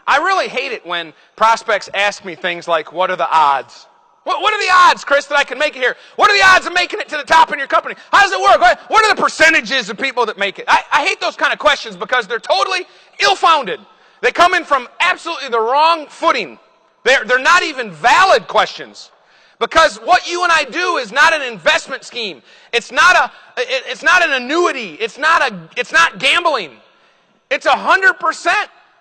I really hate it when prospects ask me things like, what are the odds? What are the odds, Chris, that I can make it here? What are the odds of making it to the top in your company? How does it work? What are the percentages of people that make it? I hate those kind of questions because they're totally ill-founded. They come in from absolutely the wrong footing. They're not even valid questions. Because what you and I do is not an investment scheme. It's not an annuity. It's not gambling. It's 100%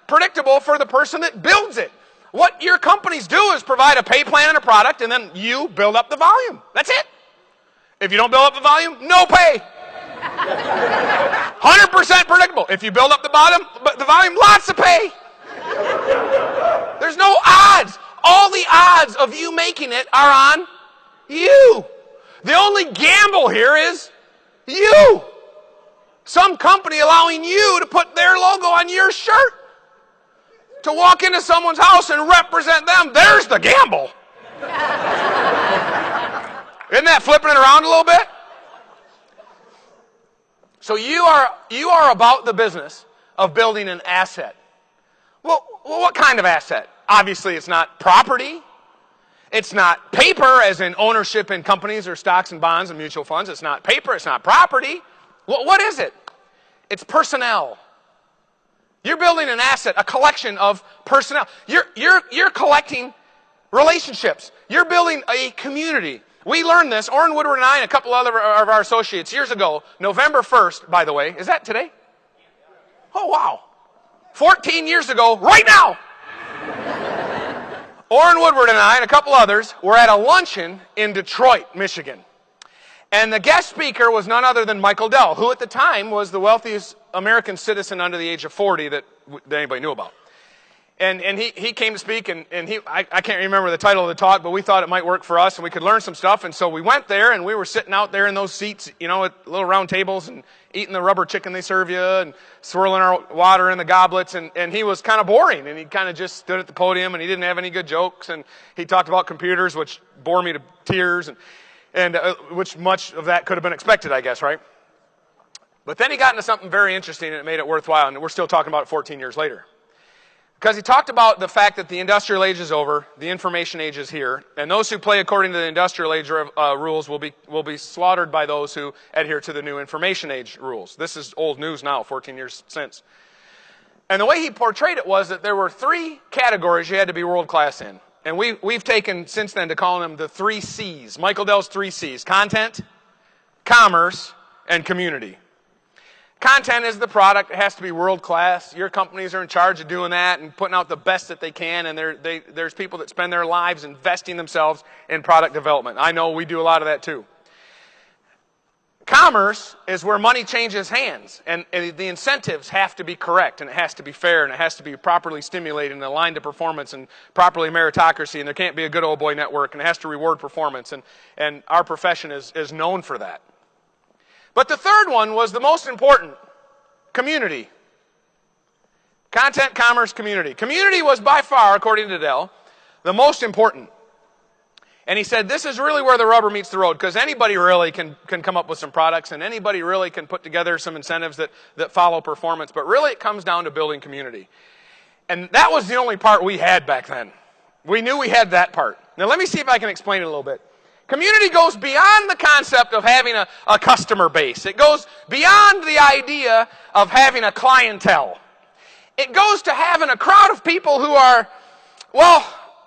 predictable for the person that builds it. What your companies do is provide a pay plan and a product, and then you build up the volume. That's it. If you don't build up the volume, no pay. 100% predictable. If you build up the volume, lots of pay. There's no odds. All the odds of you making it are on you. The only gamble here is you. Some company allowing you to put their logo on your shirt. To walk into someone's house and represent them, there's the gamble. Isn't that flipping it around a little bit? So you are about the business of building an asset. Well, what kind of asset? Obviously, it's not property. It's not paper, as in ownership in companies or stocks and bonds and mutual funds. It's not paper. It's not property. What is it? It's personnel. You're building an asset, a collection of personnel. You're collecting relationships. You're building a community. We learned this, Orrin Woodward and I and a couple other of our associates years ago, November 1st, by the way. Is that today? Oh, wow. 14 years ago, right now. Orrin Woodward and I and a couple others were at a luncheon in Detroit, Michigan. And the guest speaker was none other than Michael Dell, who at the time was the wealthiest American citizen under the age of 40 that anybody knew about. And he came to speak, and I can't remember the title of the talk, but we thought it might work for us, and we could learn some stuff. And so we went there, and we were sitting out there in those seats, at little round tables, and eating the rubber chicken they serve you, and swirling our water in the goblets. And he was kind of boring, and he kind of just stood at the podium, and he didn't have any good jokes. And he talked about computers, which bore me to tears, and which much of that could have been expected, I guess, right? But then he got into something very interesting, and it made it worthwhile, and we're still talking about it 14 years later. Because he talked about the fact that the industrial age is over, the information age is here, and those who play according to the industrial age rules will be slaughtered by those who adhere to the new information age rules. This is old news now, 14 years since. And the way he portrayed it was that there were 3 categories you had to be world class in. And we've taken since then to calling them the 3 C's. Michael Dell's 3 C's. Content, commerce, and community. Content is the product. It has to be world class. Your companies are in charge of doing that and putting out the best that they can. And there's people that spend their lives investing themselves in product development. I know we do a lot of that too. Commerce is where money changes hands. And the incentives have to be correct. And it has to be fair. And it has to be properly stimulated and aligned to performance and properly meritocracy. And there can't be a good old boy network. And it has to reward performance. And our profession is known for that. But the third one was the most important, community. Content, commerce, community. Community was by far, according to Dell, the most important. And he said this is really where the rubber meets the road, because anybody really can come up with some products, and anybody really can put together some incentives that follow performance. But really it comes down to building community. And that was the only part we had back then. We knew we had that part. Now let me see if I can explain it a little bit. Community goes beyond the concept of having a customer base. It goes beyond the idea of having a clientele. It goes to having a crowd of people who are,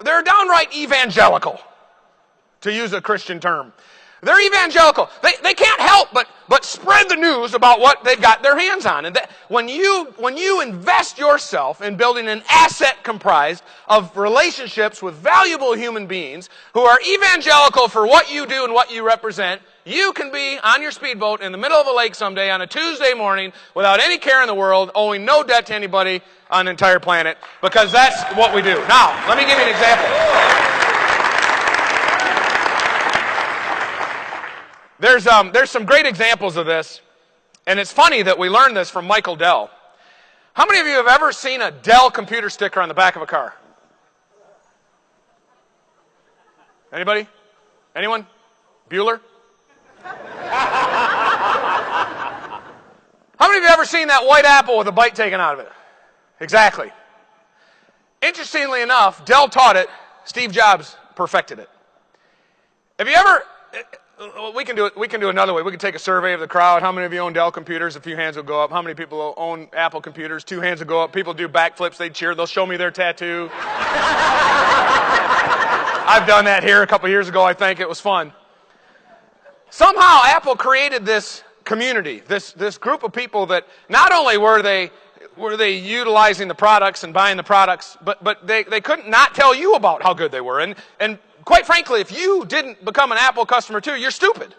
they're downright evangelical, to use a Christian term. They're evangelical. They can't help but spread the news about what they've got their hands on. And that, when you invest yourself in building an asset comprised of relationships with valuable human beings who are evangelical for what you do and what you represent, you can be on your speedboat in the middle of a lake someday on a Tuesday morning without any care in the world, owing no debt to anybody on the entire planet, because that's what we do. Now, let me give you an example. There's some great examples of this, and it's funny that we learned this from Michael Dell. How many of you have ever seen a Dell computer sticker on the back of a car? Anybody? Anyone? Bueller? How many of you have ever seen that white apple with a bite taken out of it? Exactly. Interestingly enough, Dell taught it, Steve Jobs perfected it. Have you ever, we can do another way. We can take a survey of the crowd. How many of you own Dell computers? A few hands will go up. How many people own Apple computers? 2 hands will go up. People do backflips. They cheer. They'll show me their tattoo. I've done that here a couple years ago, I think. It was fun. Somehow Apple created this community, this group of people that not only were they utilizing the products and buying the products, but they couldn't not tell you about how good they were. And quite frankly, if you didn't become an Apple customer too, you're stupid.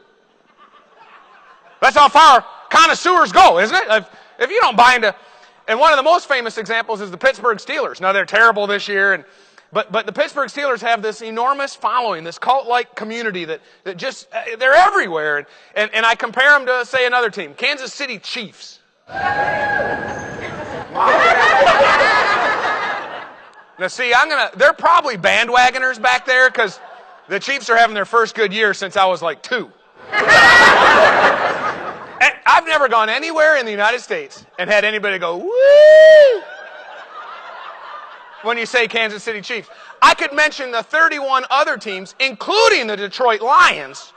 That's how far connoisseurs go, isn't it? If you don't buy into, and one of the most famous examples is the Pittsburgh Steelers. Now they're terrible this year, but the Pittsburgh Steelers have this enormous following, this cult-like community that just, they're everywhere. And I compare them to, say, another team, Kansas City Chiefs. Now see, they're probably bandwagoners back there because the Chiefs are having their first good year since I was like 2. And I've never gone anywhere in the United States and had anybody go, woo, when you say Kansas City Chiefs. I could mention the 31 other teams, including the Detroit Lions.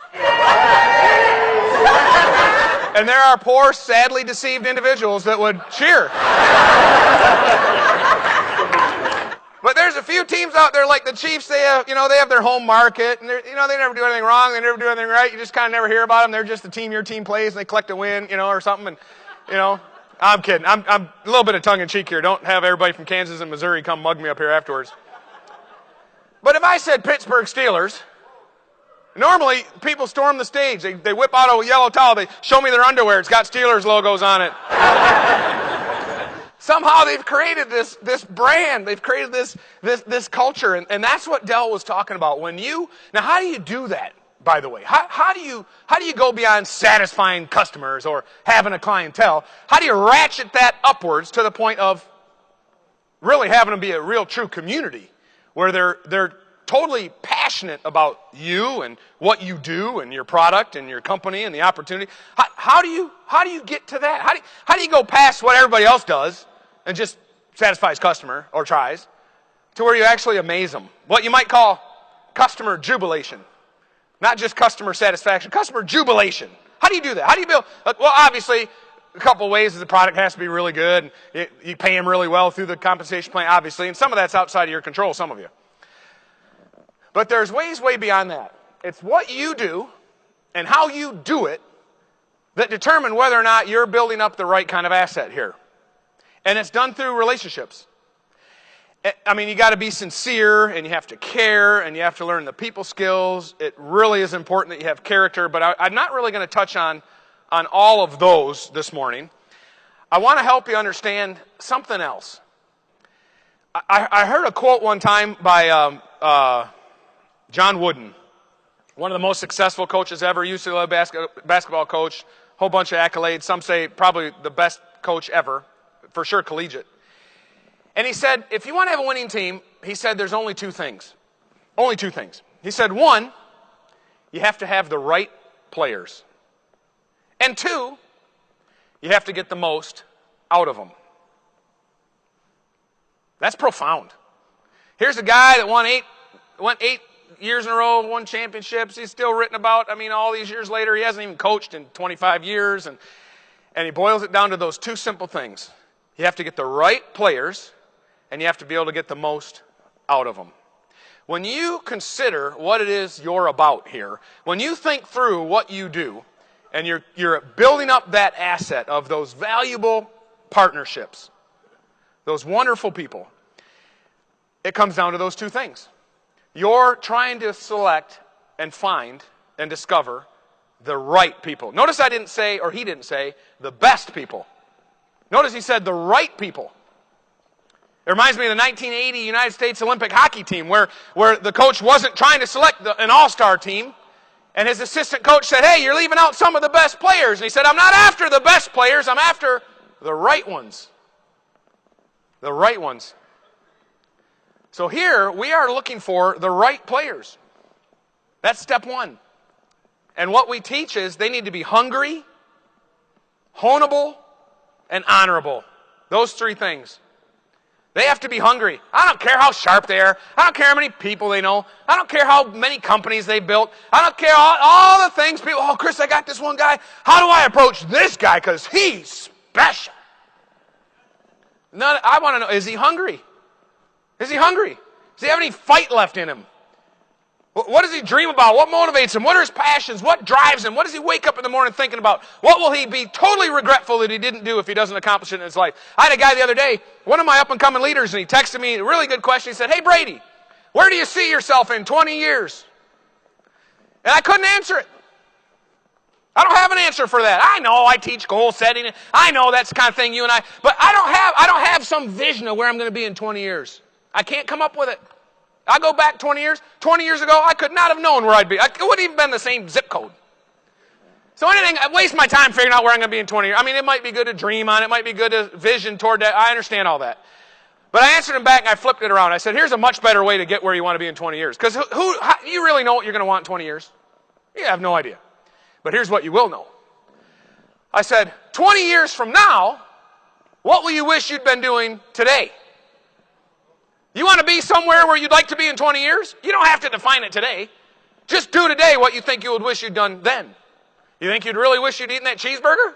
And there are poor, sadly deceived individuals that would cheer. But there's a few teams out there like the Chiefs. They have their home market, and they never do anything wrong. They never do anything right. You just kind of never hear about them. They're just the team your team plays, and they collect a win, or something. And I'm kidding. I'm a little bit of tongue in cheek here. Don't have everybody from Kansas and Missouri come mug me up here afterwards. But if I said Pittsburgh Steelers, normally people storm the stage. They whip out a yellow towel. They show me their underwear. It's got Steelers logos on it. Somehow they've created this brand. They've created this culture, and that's what Dell was talking about. Now, how do you do that? By the way, how do you go beyond satisfying customers or having a clientele? How do you ratchet that upwards to the point of really having them be a real true community where they're totally passionate about you and what you do and your product and your company and the opportunity? How do you get to that? How do you go past what everybody else does and just satisfies customer or tries to where you actually amaze them? What you might call customer jubilation. Not just customer satisfaction, customer jubilation. How do you do that? How do you build? Well, obviously, a couple of ways is the product has to be really good. And you pay them really well through the compensation plan, obviously, and some of that's outside of your control, some of you. But there's ways way beyond that. It's what you do and how you do it that determine whether or not you're building up the right kind of asset here. And it's done through relationships. I mean, you got to be sincere, and you have to care, and you have to learn the people skills. It really is important that you have character, but I'm not really going to touch on all of those this morning. I want to help you understand something else. I heard a quote one time by John Wooden, one of the most successful coaches ever, UCLA basketball coach, whole bunch of accolades. Some say probably the best coach ever, for sure collegiate. And he said, if you want to have a winning team, he said there's only 2 things. Only 2 things. He said, 1, you have to have the right players. And 2, you have to get the most out of them. That's profound. Here's a guy that went 8 years in a row, won championships. He's still written about, all these years later. He hasn't even coached in 25 years. And he boils it down to those 2 simple things. You have to get the right players, and you have to be able to get the most out of them. When you consider what it is you're about here, when you think through what you do, and you're building up that asset of those valuable partnerships, those wonderful people, it comes down to those 2 things. You're trying to select and find and discover the right people. Notice I didn't say, or he didn't say, the best people. Notice he said the right people. It reminds me of the 1980 United States Olympic hockey team where the coach wasn't trying to select an all-star team, and his assistant coach said, hey, you're leaving out some of the best players. And he said, I'm not after the best players, I'm after the right ones. The right ones. So here, we are looking for the right players. That's step 1. And what we teach is they need to be hungry, honeable, and honorable. Those 3 things. They have to be hungry. I don't care how sharp they are. I don't care how many people they know. I don't care how many companies they built. I don't care all the things people, oh, Chris, I got this one guy. How do I approach this guy? Because he's special. I want to know, is he hungry? Is he hungry? Does he have any fight left in him? What does he dream about? What motivates him? What are his passions? What drives him? What does he wake up in the morning thinking about? What will he be totally regretful that he didn't do if he doesn't accomplish it in his life? I had a guy the other day, one of my up-and-coming leaders, and he texted me a really good question. He said, hey, Brady, where do you see yourself in 20 years? And I couldn't answer it. I don't have an answer for that. I know I teach goal setting. I know that's the kind of thing you and I, but I don't have some vision of where I'm going to be in 20 years. I can't come up with it. I go back 20 years. 20 years ago, I could not have known where I'd be. It wouldn't even been the same zip code. So I waste my time figuring out where I'm going to be in 20 years. I mean, it might be good to dream on. It might be good to vision toward that. I understand all that. But I answered him back, and I flipped it around. I said, here's a much better way to get where you want to be in 20 years. Because you really know what you're going to want in 20 years? You have no idea. But here's what you will know. I said, 20 years from now, what will you wish you'd been doing today? You want to be somewhere where you'd like to be in 20 years? You don't have to define it today. Just do today what you think you would wish you'd done then. You think you'd really wish you'd eaten that cheeseburger?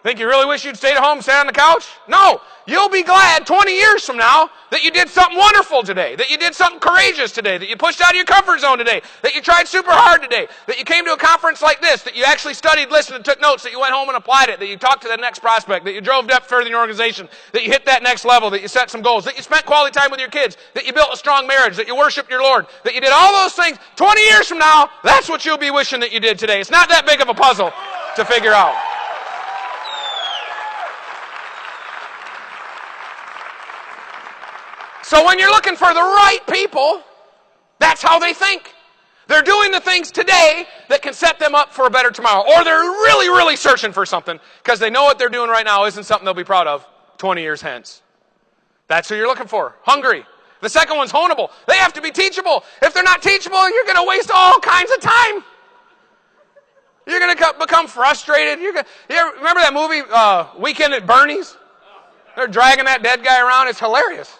Think you really wish you'd stayed at home, sat on the couch? No. You'll be glad 20 years from now that you did something wonderful today, that you did something courageous today, that you pushed out of your comfort zone today, that you tried super hard today, that you came to a conference like this, that you actually studied, listened, and took notes, that you went home and applied it, that you talked to the next prospect, that you drove depth further in your organization, that you hit that next level, that you set some goals, that you spent quality time with your kids, that you built a strong marriage, that you worshiped your Lord, that you did all those things. 20 years from now, that's what you'll be wishing that you did today. It's not that big of a puzzle to figure out. So when you're looking for the right people, that's how they think. They're doing the things today that can set them up for a better tomorrow. Or they're really, really searching for something because they know what they're doing right now isn't something they'll be proud of 20 years hence. That's who you're looking for. Hungry. The second one's honeable. They have to be teachable. If they're not teachable, you're going to waste all kinds of time. You're going to become frustrated. You remember that movie, Weekend at Bernie's? They're dragging that dead guy around. It's hilarious.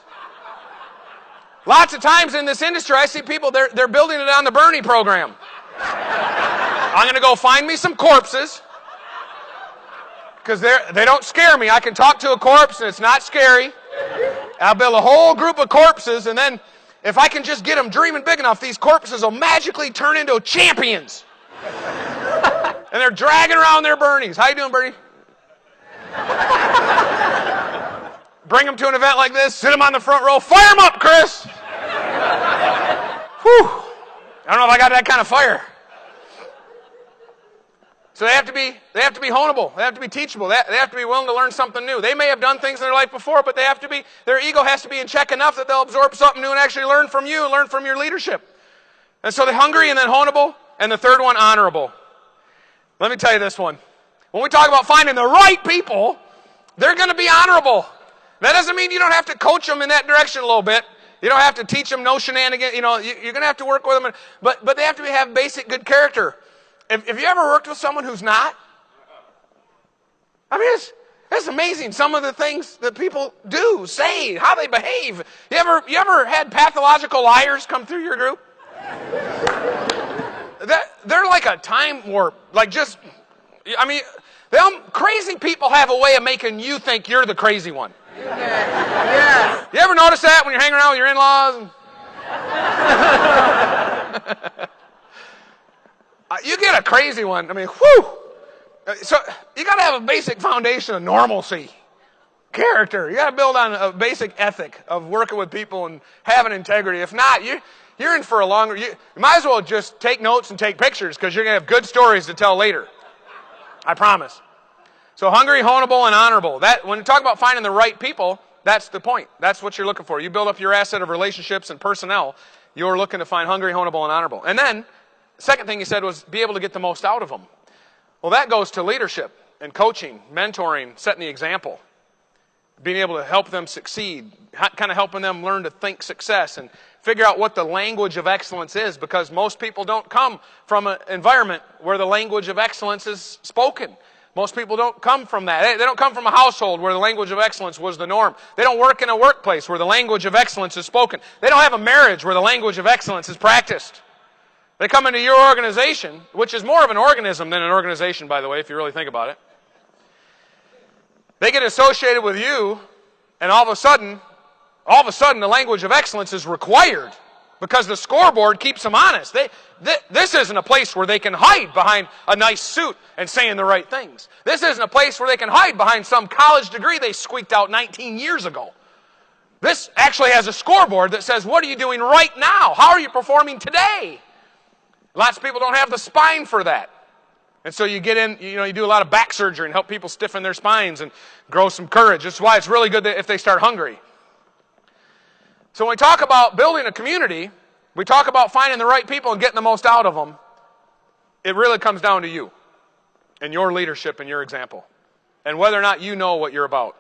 Lots of times in this industry, I see people, they're building it on the Bernie program. I'm going to go find me some corpses because they don't scare me. I can talk to a corpse and it's not scary. I'll build a whole group of corpses, and then if I can just get them dreaming big enough, these corpses will magically turn into champions. And they're dragging around their Bernies. How you doing, Bernie? Bring them to an event like this, sit them on the front row, fire them up, Chris! Whew. I don't know if I got that kind of fire. So they have to be honeable. They have to be teachable. They have to be willing to learn something new. They may have done things in their life before, but their ego has to be in check enough that they'll absorb something new and actually learn from you, learn from your leadership. And so they're hungry and then honeable, and the third one, honorable. Let me tell you this one. When we talk about finding the right people, they're going to be honorable. That doesn't mean you don't have to coach them in that direction a little bit. You don't have to teach them no shenanigans. You're going to have to work with them. But they have to have basic good character. If you ever worked with someone who's not, I mean, it's amazing some of the things that people do, say, how they behave. You ever had pathological liars come through your group? They're like a time warp. Crazy people have a way of making you think you're the crazy one. Yes. You ever notice that when you're hanging around with your in-laws? You get a crazy one. I mean, whew. So you got to have a basic foundation of normalcy, character. You got to build on a basic ethic of working with people and having integrity. If not, you're in for a longer. You might as well just take notes and take pictures because you're going to have good stories to tell later. I promise. So hungry, honeable, and honorable. When you talk about finding the right people, that's the point. That's what you're looking for. You build up your asset of relationships and personnel. You're looking to find hungry, honeable, and honorable. And then, the second thing he said was be able to get the most out of them. Well, that goes to leadership and coaching, mentoring, setting the example. Being able to help them succeed, kind of helping them learn to think success and figure out what the language of excellence is, because most people don't come from an environment where the language of excellence is spoken. Most people don't come from that. They don't come from a household where the language of excellence was the norm. They don't work in a workplace where the language of excellence is spoken. They don't have a marriage where the language of excellence is practiced. They come into your organization, which is more of an organism than an organization, by the way, if you really think about it. They get associated with you, and all of a sudden, the language of excellence is required because the scoreboard keeps them honest. This isn't a place where they can hide behind a nice suit and saying the right things. This isn't a place where they can hide behind some college degree they squeaked out 19 years ago. This actually has a scoreboard that says, what are you doing right now? How are you performing today? Lots of people don't have the spine for that. And so you get in, you do a lot of back surgery and help people stiffen their spines and grow some courage. That's why it's really good if they start hungry. So when we talk about building a community, we talk about finding the right people and getting the most out of them. It really comes down to you and your leadership and your example and whether or not you know what you're about.